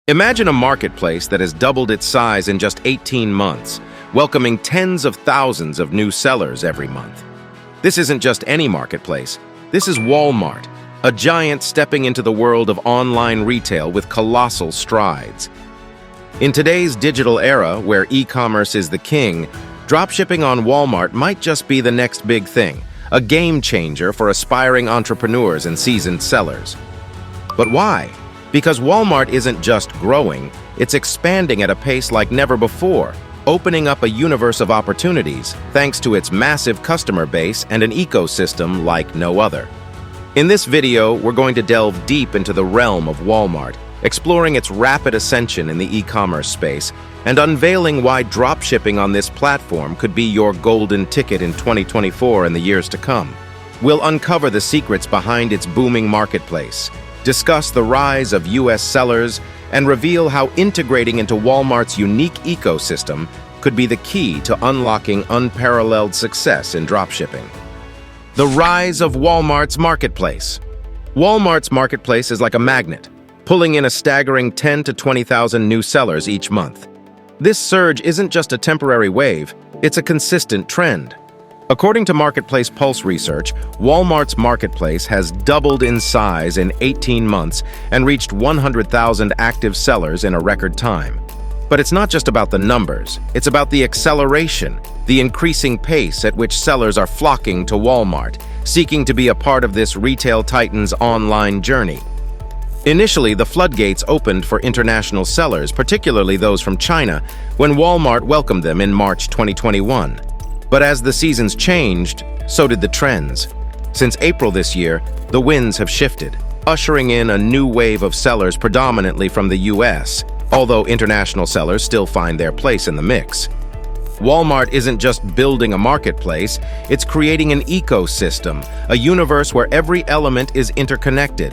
Imagine a marketplace that has doubled its size in just 18 months, welcoming tens of thousands of new sellers every month. This isn't just any marketplace. This is Walmart, a giant stepping into the world of online retail with colossal strides. In today's digital era, where e-commerce is the king, dropshipping on Walmart might just be the next big thing, a game changer for aspiring entrepreneurs and seasoned sellers. But why? Because Walmart isn't just growing, it's expanding at a pace like never before, opening up a universe of opportunities thanks to its massive customer base and an ecosystem like no other. In this video, we're going to delve deep into the realm of Walmart, exploring its rapid ascension in the e-commerce space and unveiling why dropshipping on this platform could be your golden ticket in 2024 and the years to come. We'll uncover the secrets behind its booming marketplace, discuss the rise of U.S. sellers, and reveal how integrating into Walmart's unique ecosystem could be the key to unlocking unparalleled success in dropshipping. The rise of Walmart's marketplace. Walmart's marketplace is like a magnet, pulling in a staggering 10 to 20,000 new sellers each month. This surge isn't just a temporary wave, it's a consistent trend. According to Marketplace Pulse research, Walmart's marketplace has doubled in size in 18 months and reached 100,000 active sellers in a record time. But it's not just about the numbers, it's about the acceleration, the increasing pace at which sellers are flocking to Walmart, seeking to be a part of this retail titan's online journey. Initially, the floodgates opened for international sellers, particularly those from China, when Walmart welcomed them in March 2021. But as the seasons changed, so did the trends. Since April this year, the winds have shifted, ushering in a new wave of sellers predominantly from the US, although international sellers still find their place in the mix. Walmart isn't just building a marketplace, it's creating an ecosystem, a universe where every element is interconnected.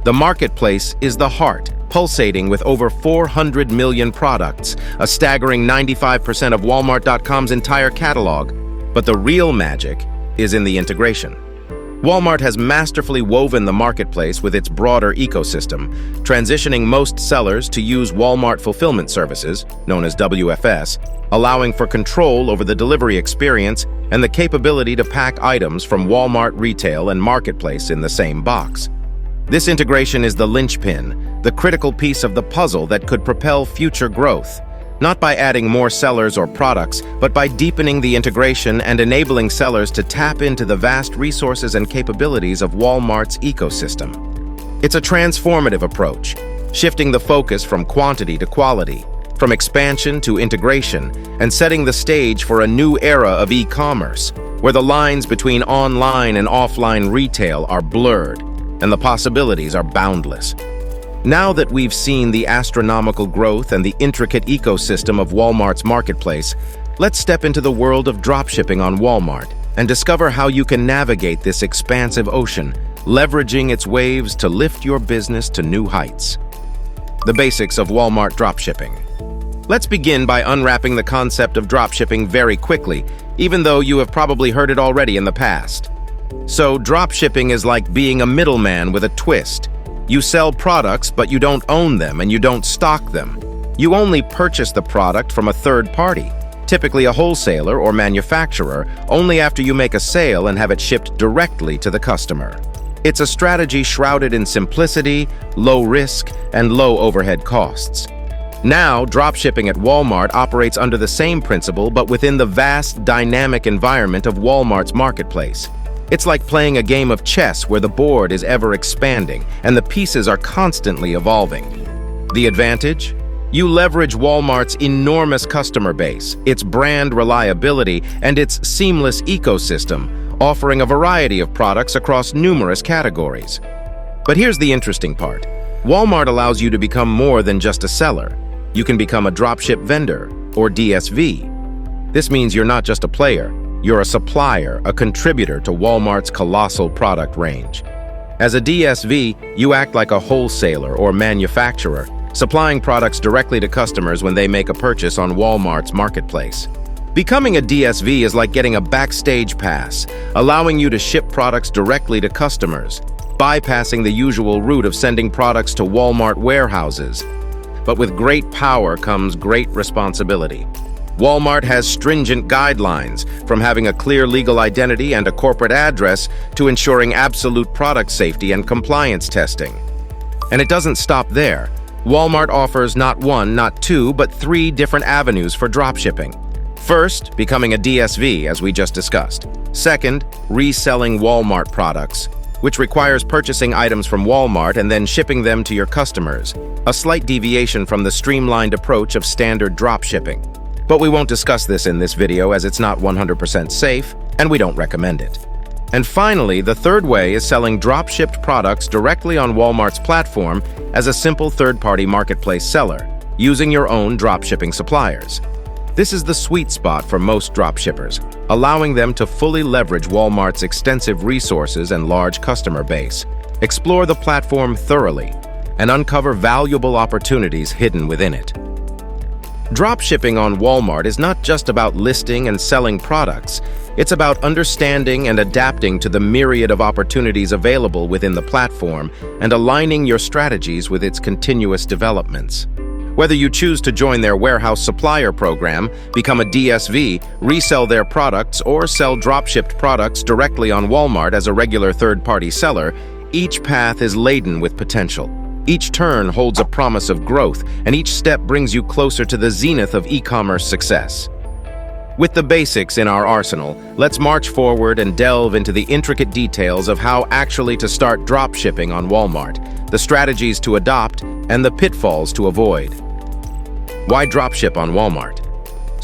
The marketplace is the heart, pulsating with over 400 million products, a staggering 95% of Walmart.com's entire catalog. But the real magic is in the integration. Walmart has masterfully woven the marketplace with its broader ecosystem, transitioning most sellers to use Walmart Fulfillment Services, known as WFS, allowing for control over the delivery experience and the capability to pack items from Walmart Retail and Marketplace in the same box. This integration is the linchpin, the critical piece of the puzzle that could propel future growth, not by adding more sellers or products, but by deepening the integration and enabling sellers to tap into the vast resources and capabilities of Walmart's ecosystem. It's a transformative approach, shifting the focus from quantity to quality, from expansion to integration, and setting the stage for a new era of e-commerce, where the lines between online and offline retail are blurred, and the possibilities are boundless. Now that we've seen the astronomical growth and the intricate ecosystem of Walmart's marketplace, let's step into the world of dropshipping on Walmart and discover how you can navigate this expansive ocean, leveraging its waves to lift your business to new heights. The basics of Walmart dropshipping. Let's begin by unwrapping the concept of dropshipping very quickly, even though you have probably heard it already in the past. So, dropshipping is like being a middleman with a twist. You sell products, but you don't own them and you don't stock them. You only purchase the product from a third party, typically a wholesaler or manufacturer, only after you make a sale and have it shipped directly to the customer. It's a strategy shrouded in simplicity, low risk, and low overhead costs. Now, dropshipping at Walmart operates under the same principle, but within the vast, dynamic environment of Walmart's marketplace. It's like playing a game of chess where the board is ever expanding and the pieces are constantly evolving. The advantage? You leverage Walmart's enormous customer base, its brand reliability, and its seamless ecosystem, offering a variety of products across numerous categories. But here's the interesting part. Walmart allows you to become more than just a seller. You can become a dropship vendor, or DSV. This means you're not just a player. You're a supplier, a contributor to Walmart's colossal product range. As a DSV, you act like a wholesaler or manufacturer, supplying products directly to customers when they make a purchase on Walmart's marketplace. Becoming a DSV is like getting a backstage pass, allowing you to ship products directly to customers, bypassing the usual route of sending products to Walmart warehouses. but with great power comes great responsibility. Walmart has stringent guidelines, from having a clear legal identity and a corporate address to ensuring absolute product safety and compliance testing. And it doesn't stop there. Walmart offers not one, not two, but 3 different avenues for dropshipping. First, becoming a DSV, as we just discussed. Second, reselling Walmart products, which requires purchasing items from Walmart and then shipping them to your customers, a slight deviation from the streamlined approach of standard dropshipping. But we won't discuss this in this video as it's not 100% safe, and we don't recommend it. And finally, the third way is selling drop-shipped products directly on Walmart's platform as a simple third-party marketplace seller, using your own dropshipping suppliers. This is the sweet spot for most dropshippers, allowing them to fully leverage Walmart's extensive resources and large customer base, explore the platform thoroughly, and uncover valuable opportunities hidden within it. Dropshipping on Walmart is not just about listing and selling products. It's about understanding and adapting to the myriad of opportunities available within the platform and aligning your strategies with its continuous developments. Whether you choose to join their warehouse supplier program, become a DSV, resell their products, or sell dropshipped products directly on Walmart as a regular third-party seller, each path is laden with potential. Each turn holds a promise of growth, and each step brings you closer to the zenith of e-commerce success. With the basics in our arsenal, let's march forward and delve into the intricate details of how actually to start dropshipping on Walmart, the strategies to adopt, and the pitfalls to avoid. Why dropship on Walmart?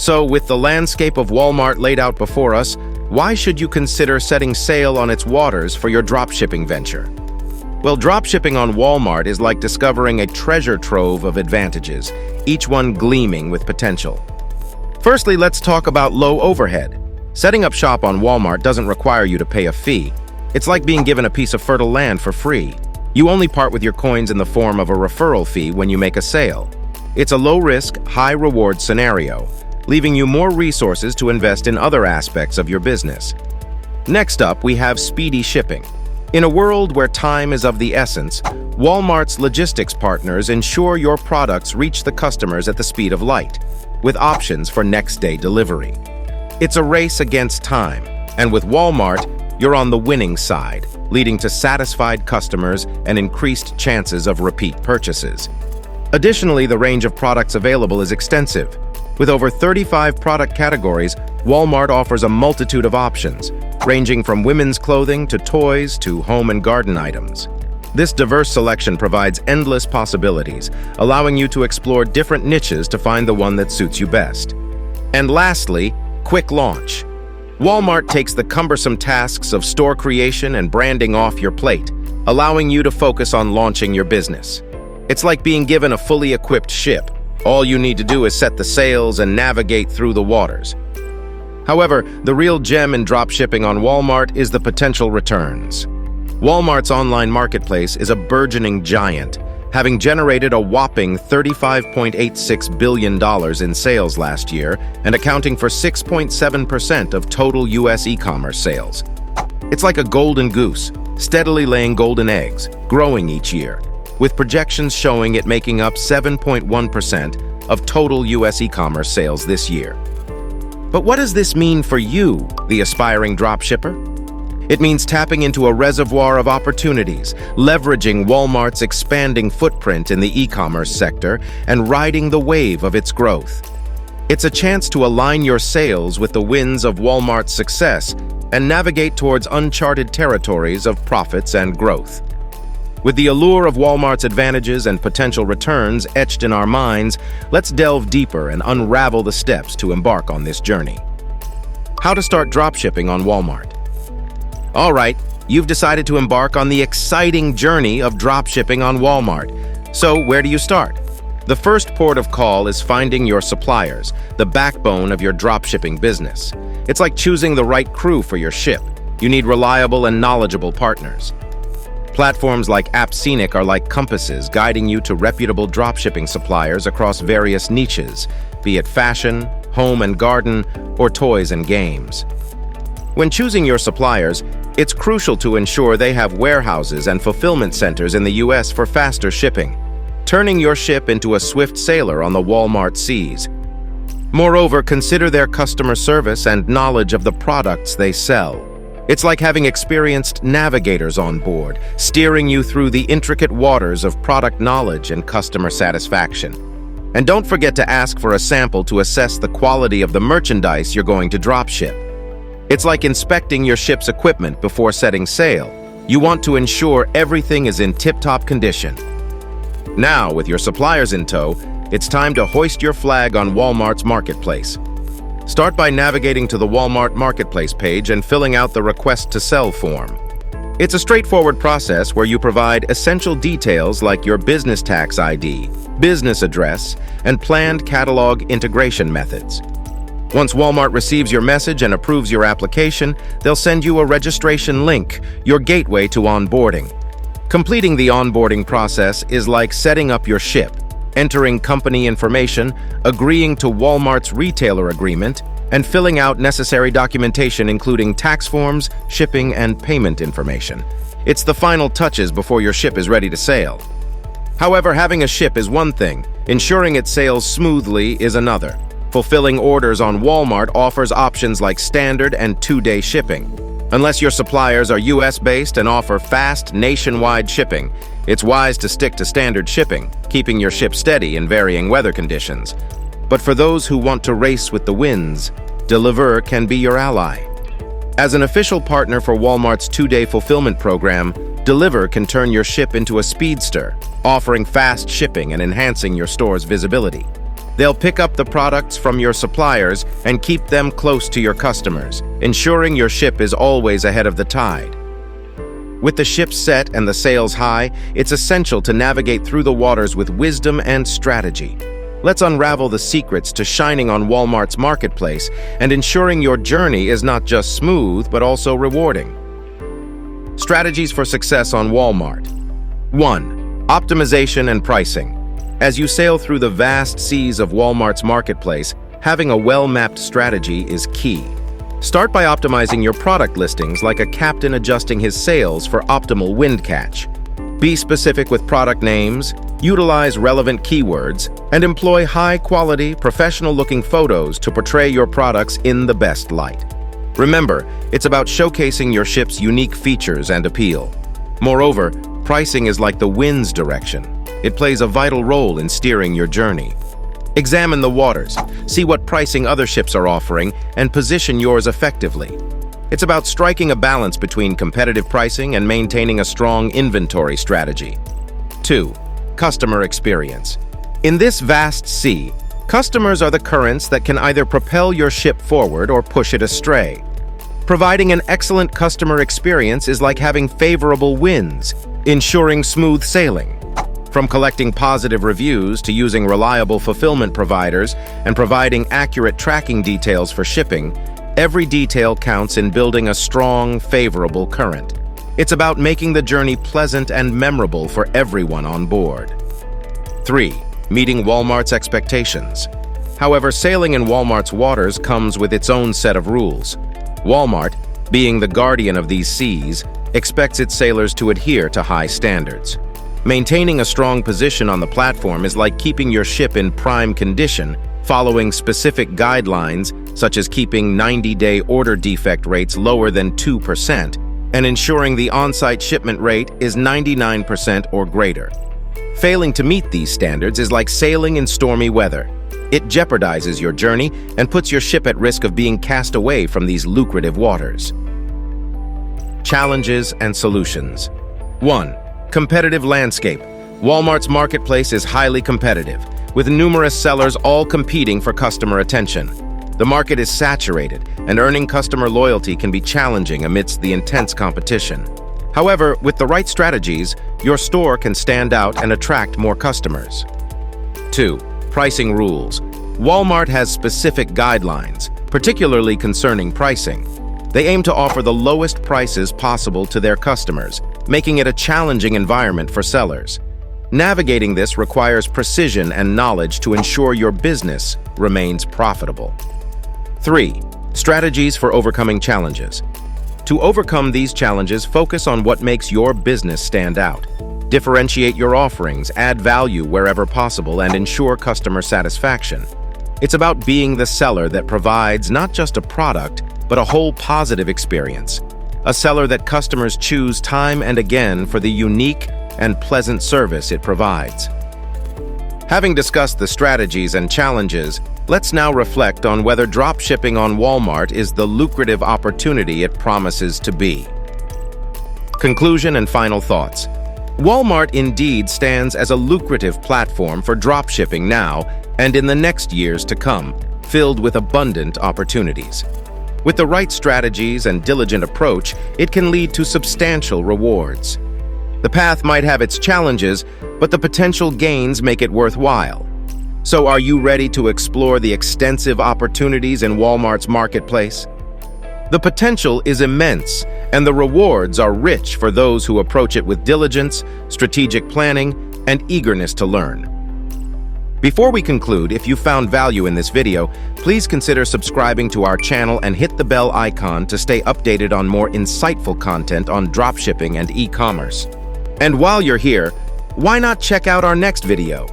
So, with the landscape of Walmart laid out before us, why should you consider setting sail on its waters for your dropshipping venture? Well, dropshipping on Walmart is like discovering a treasure trove of advantages, each one gleaming with potential. Firstly, let's talk about low overhead. Setting up shop on Walmart doesn't require you to pay a fee. It's like being given a piece of fertile land for free. You only part with your coins in the form of a referral fee when you make a sale. It's a low-risk, high-reward scenario, leaving you more resources to invest in other aspects of your business. Next up, we have speedy shipping. In a world where time is of the essence, Walmart's logistics partners ensure your products reach the customers at the speed of light, with options for next-day delivery. It's a race against time, and with Walmart, you're on the winning side, leading to satisfied customers and increased chances of repeat purchases. Additionally, the range of products available is extensive. With over 35 product categories, Walmart offers a multitude of options, ranging from women's clothing to toys to home and garden items. This diverse selection provides endless possibilities, allowing you to explore different niches to find the one that suits you best. And lastly, quick launch. Walmart takes the cumbersome tasks of store creation and branding off your plate, allowing you to focus on launching your business. It's like being given a fully equipped ship. All you need to do is set the sails and navigate through the waters. However, the real gem in dropshipping on Walmart is the potential returns. Walmart's online marketplace is a burgeoning giant, having generated a whopping $35.86 billion in sales last year and accounting for 6.7% of total U.S. e-commerce sales. It's like a golden goose, steadily laying golden eggs, growing each year, with projections showing it making up 7.1% of total U.S. e-commerce sales this year. But what does this mean for you, the aspiring dropshipper? It means tapping into a reservoir of opportunities, leveraging Walmart's expanding footprint in the e-commerce sector, and riding the wave of its growth. It's a chance to align your sales with the winds of Walmart's success and navigate towards uncharted territories of profits and growth. With the allure of Walmart's advantages and potential returns etched in our minds, let's delve deeper and unravel the steps to embark on this journey. How to start dropshipping on Walmart. All right, you've decided to embark on the exciting journey of dropshipping on Walmart. So where do you start? The first port of call is finding your suppliers, the backbone of your dropshipping business. It's like choosing the right crew for your ship. You need reliable and knowledgeable partners. Platforms like AppScenic are like compasses guiding you to reputable dropshipping suppliers across various niches, be it fashion, home and garden, or toys and games. When choosing your suppliers, it's crucial to ensure they have warehouses and fulfillment centers in the U.S. for faster shipping. turning your ship into a swift sailor on the Walmart seas. Moreover, consider their customer service and knowledge of the products they sell. It's like having experienced navigators on board, steering you through the intricate waters of product knowledge and customer satisfaction. And don't forget to ask for a sample to assess the quality of the merchandise you're going to dropship. It's like inspecting your ship's equipment before setting sail. You want to ensure everything is in tip-top condition. Now, with your suppliers in tow, it's time to hoist your flag on Walmart's marketplace. Start by navigating to the Walmart Marketplace page and filling out the Request to Sell form. It's a straightforward process where you provide essential details like your business tax ID, business address, and planned catalog integration methods. Once Walmart receives your message and approves your application, they'll send you a registration link, your gateway to onboarding. Completing the onboarding process is like setting up your ship, entering company information, agreeing to Walmart's retailer agreement, and filling out necessary documentation including tax forms, shipping, and payment information. It's the final touches before your ship is ready to sail. However, having a ship is one thing, ensuring it sails smoothly is another. Fulfilling orders on Walmart offers options like standard and 2-day shipping. Unless your suppliers are US-based and offer fast, nationwide shipping, it's wise to stick to standard shipping, keeping your ship steady in varying weather conditions. But for those who want to race with the winds, Deliver can be your ally. As an official partner for Walmart's 2-day fulfillment program, Deliver can turn your ship into a speedster, offering fast shipping and enhancing your store's visibility. They'll pick up the products from your suppliers and keep them close to your customers, ensuring your ship is always ahead of the tide. With the ship set and the sails high, it's essential to navigate through the waters with wisdom and strategy. Let's unravel the secrets to shining on Walmart's marketplace and ensuring your journey is not just smooth but also rewarding. Strategies for success on Walmart. 1. Optimization and pricing. As you sail through the vast seas of Walmart's marketplace, having a well-mapped strategy is key. Start by optimizing your product listings like a captain adjusting his sails for optimal wind catch. Be specific with product names, utilize relevant keywords, and employ high-quality, professional-looking photos to portray your products in the best light. Remember, it's about showcasing your ship's unique features and appeal. Moreover, pricing is like the wind's direction. It plays a vital role in steering your journey. Examine the waters, see what pricing other ships are offering, and position yours effectively. It's about striking a balance between competitive pricing and maintaining a strong inventory strategy. 2. Customer experience. In this vast sea, customers are the currents that can either propel your ship forward or push it astray. Providing an excellent customer experience is like having favorable winds, ensuring smooth sailing. From collecting positive reviews to using reliable fulfillment providers and providing accurate tracking details for shipping, every detail counts in building a strong, favorable current. It's about making the journey pleasant and memorable for everyone on board. 3. Meeting Walmart's expectations. However, sailing in Walmart's waters comes with its own set of rules. Walmart, being the guardian of these seas, expects its sailors to adhere to high standards. Maintaining a strong position on the platform is like keeping your ship in prime condition, following specific guidelines such as keeping 90-day order defect rates lower than 2% and ensuring the on-site shipment rate is 99% or greater. Failing to meet these standards is like sailing in stormy weather. It jeopardizes your journey and puts your ship at risk of being cast away from these lucrative waters. Challenges and solutions. 1. Competitive landscape. Walmart's marketplace is highly competitive, with numerous sellers all competing for customer attention. The market is saturated, and earning customer loyalty can be challenging amidst the intense competition. However, with the right strategies, your store can stand out and attract more customers. 2. Pricing rules. Walmart has specific guidelines, particularly concerning pricing. They aim to offer the lowest prices possible to their customers, making it a challenging environment for sellers. Navigating this requires precision and knowledge to ensure your business remains profitable. 3. Strategies for overcoming challenges. To overcome these challenges, focus on what makes your business stand out. Differentiate your offerings, add value wherever possible, and ensure customer satisfaction. It's about being the seller that provides not just a product, but a whole positive experience. A seller that customers choose time and again for the unique and pleasant service it provides. Having discussed the strategies and challenges, let's now reflect on whether dropshipping on Walmart is the lucrative opportunity it promises to be. Conclusion and final thoughts. Walmart indeed stands as a lucrative platform for dropshipping now and in the next years to come, filled with abundant opportunities. With the right strategies and diligent approach, it can lead to substantial rewards. The path might have its challenges, but the potential gains make it worthwhile. So are you ready to explore the extensive opportunities in Walmart's marketplace? The potential is immense, and the rewards are rich for those who approach it with diligence, strategic planning, and eagerness to learn. Before we conclude, if you found value in this video, please consider subscribing to our channel and hit the bell icon to stay updated on more insightful content on dropshipping and e-commerce. And while you're here, why not check out our next video?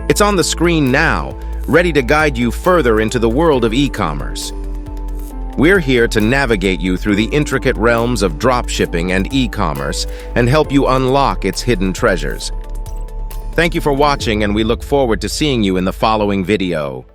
It's on the screen now, ready to guide you further into the world of e-commerce. We're here to navigate you through the intricate realms of dropshipping and e-commerce and help you unlock its hidden treasures. Thank you for watching, and we look forward to seeing you in the following video.